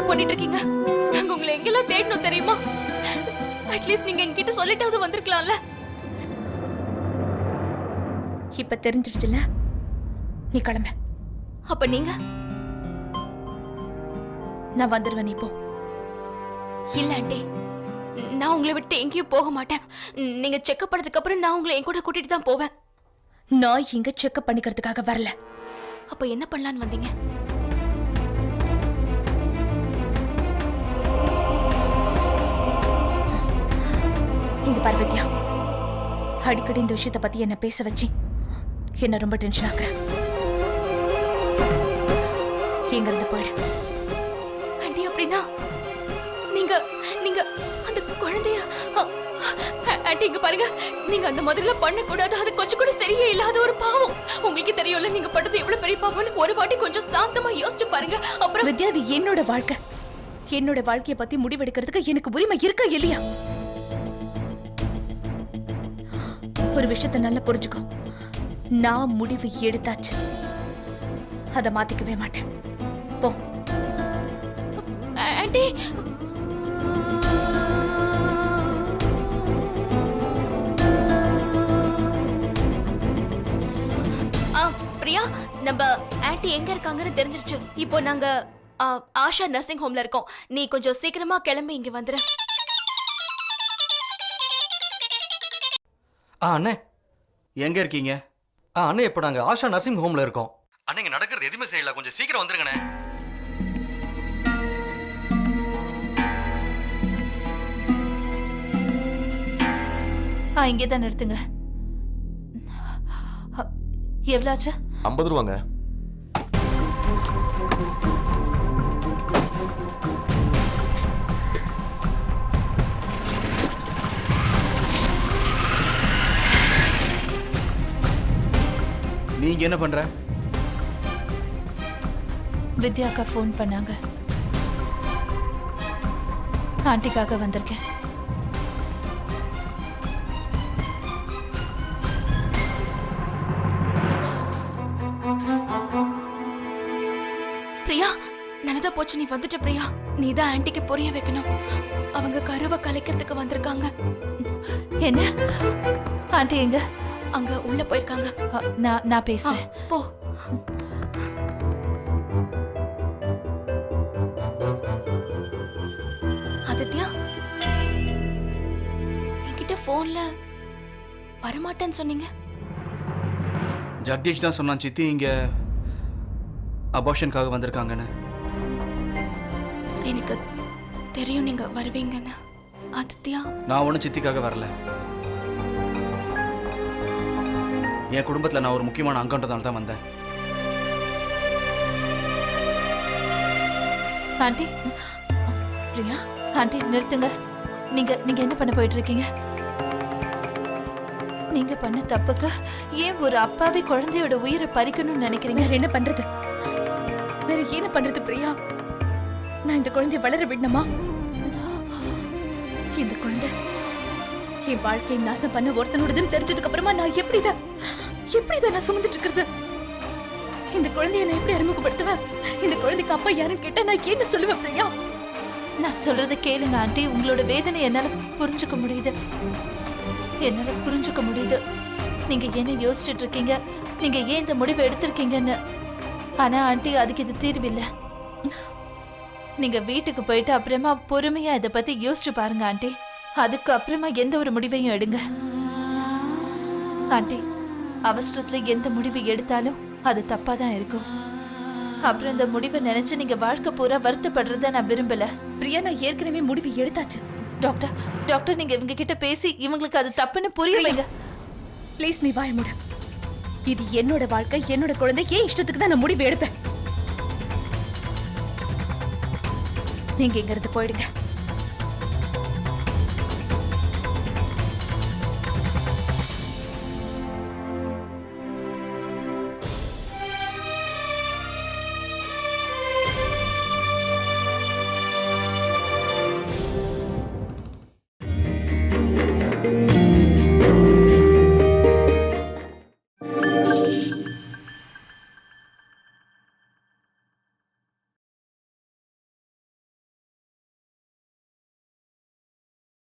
பண்ணிட்டு இருக்கீங்க? நாங்க உங்களை எங்கெல்லாம் தேடணும் தெரியுமா? அட்லீஸ்ட் நீங்க என்கிட்ட சொல்லிட்டாவது வந்திருக்கலாம்ல. இப்ப தெரிஞ்சிடுச்சுல, நீ கிளம்ப. அப்ப நீங்க? நான் வந்துருவேன், நீ போ. இல்ல ஆண்டி, நான் உங்களை விட்டு எங்கேயும் போக மாட்டேன். நீங்க செக்அப் பண்ணதுக்கு அப்புறம் நான் உங்களை என் கூட கூட்டிட்டு தான் போவேன். நான் இங்க செக்அப் பண்ணிக்கிறதுக்காக வரல. அப்ப என்ன பண்ணலான்னு வந்தீங்க? இங்க பாரு வித்யா, அடிக்கடி இந்த விஷயத்தை பத்தி என்ன பேச வச்சு என்ன ரொம்ப டென்ஷன் ஆக்குற. எங்க இருந்து போயிடு. ஆண்டி, அப்படின்னா நீங்க நீங்க அந்த குழந்தைய ஆண்டி, இங்க பாருங்க, நீங்க அந்த மாதிரிலாம் பண்ணக்கூடாது. அது கொஞ்சம் கூட சரியே இல்லாத ஒரு பாவம். உங்களுக்கு தெரியும்ல நீங்க பட்டது எவ்வளவு பெரிய பாவம்னு. ஒரு வாட்டி கொஞ்சம் சாந்தமா யோசிச்சு பாருங்க. அப்புறம் வித்யா, அது என்னோட வாழ்க்கை. என்னோட வாழ்க்கைய பத்தி முடிவெடுக்கிறதுக்கு எனக்கு உரிமை இருக்கா இல்லையா? ஒரு விஷயத்தை நல்லா புரிஞ்சுக்கோ, நான் முடிவு எடுத்தாச்சு, அதை மாத்திக்கவே மாட்டேன். போ. ஆண்டி, பிரியா, நம்ம ஆண்டி எங்க இருக்காங்கன்னு தெரிஞ்சிருச்சு. இப்போ நாங்க ஆஷா நர்சிங் ஹோம்ல இருக்கோம். நீ கொஞ்சம் சீக்கிரமா கிளம்பி இங்க வந்துரு. அண்ணே, எங்க இருக்கீங்க? அண்ணே, இப்போ நாங்க ஆஷா நர்சிங் ஹோம்ல இருக்கோம். அண்ணே, இங்க நடக்கிறது எதுவுமே சரியில்லை, கொஞ்சம் சீக்கிரம் வந்துருங்கண்ணே. இங்கே தான் நிறுத்துங்க. எவ்வளோ ஆச்சு? 50 ரூபாங்க. நீங்க என்ன பண்ற? வித்யாக்கா ஃபோன் பண்ணாங்க. ஆண்டிக்காக வந்திருக்கேன். பிரியா, நல்லதா போச்சு நீ வந்துட்ட. பிரியா, நீ தான் ஆண்டிக்கு புரிய வைக்கணும். அவங்க கருவை கலைக்கிறதுக்கு வந்திருக்காங்க. என்ன? ஆண்டி எங்க? அங்க உள்ள போயிருக்காங்க. நான் பேசுறேன். போ. ஆதித்யா, என்கிட்ட போன்ல வரமாட்டேன்னு சொன்னீங்க. ஜெகதீஷ் தான் சொன்னான் சித்தி இங்க அபார்ஷனுக்காக வந்திருக்காங்கன்னு. எனக்கு தெரியும் நீங்க வருவீங்கன்னு. ஆதித்யா, நான் ஒன்றும் சித்திக்காக வரல. என் குடும்பத்தில் நான் ஒரு முக்கியமான அங்கன்றதால தான் வந்தேன். ஆண்டி, பிரியா, ஆண்டி நிறுத்துங்க. நீங்க என்ன பண்ண போயிட்டு இருக்கீங்க? நீங்க பண்ண தப்புக்கு ஏன் ஒரு அப்பாவி குழந்தையோட உயிரை பறிக்கணும்னு நினைக்கிறீங்க? வேற என்ன பண்றது? வேற என்ன பண்றது பிரியா? நான் இந்த குழந்தைய வளர விடணுமா? இந்த குழந்தை என் வாழ்க்கையை நாசம் பண்ண ஒருத்தனோடதுன்னு தெரிஞ்சதுக்கு அப்புறமா நான் எப்படிதான் நான் சுமந்துட்டு இருக்கிறது? இந்த குழந்தைய நான் எப்படி அறிமுகப்படுத்துவேன்? இந்த குழந்தைக்கு அப்பா யாருன்னு கேட்டா நான் என்ன சொல்லுவேன் பிரியா? நான் சொல்றதை கேளுங்க ஆண்டி. உங்களோட வேதனை என்னால புரிஞ்சுக்க முடியுது. நீங்க என்ன யோசிச்சுட்டு இருக்கீங்க, நீங்க ஏன் இந்த முடிவை எடுத்திருக்கீங்கன்னு. ஆனா ஆண்டி, அதுக்கு இது தீர்வில்லை. நீங்க வீட்டுக்கு போயிட்டு அப்புறமா பொறுமையா இதை பத்தி யோசிச்சு பாருங்க ஆண்டி. அதுக்கு அப்புறமா எந்த ஒரு முடிவையும் எடுங்க ஆண்டி. அவசரத்துல எந்த முடிவு எடுத்தாலும் அது தப்பா தான் இருக்கும். அப்புறம் இந்த முடிவை நினைச்சு நீங்க வாழ்க்கை பூரா வருத்தப்படுறத நான் விரும்பல. பிரியா, நான் ஏற்கனவே முடிவு எடுத்தாச்சு. டாக்டர் நீங்க இவங்க கிட்ட பேசி இவங்களுக்கு அது தப்புன்னு புரிய வைங்க. ப்ளீஸ், நீ வாய மூடு. இது என்னோட வாழ்க்கை, என்னோட குழந்தை. ஏன் இஷ்டத்துக்கு தான் நான் முடிவு எடுப்பேன். நீங்க இங்க இருந்து போயிடுங்க.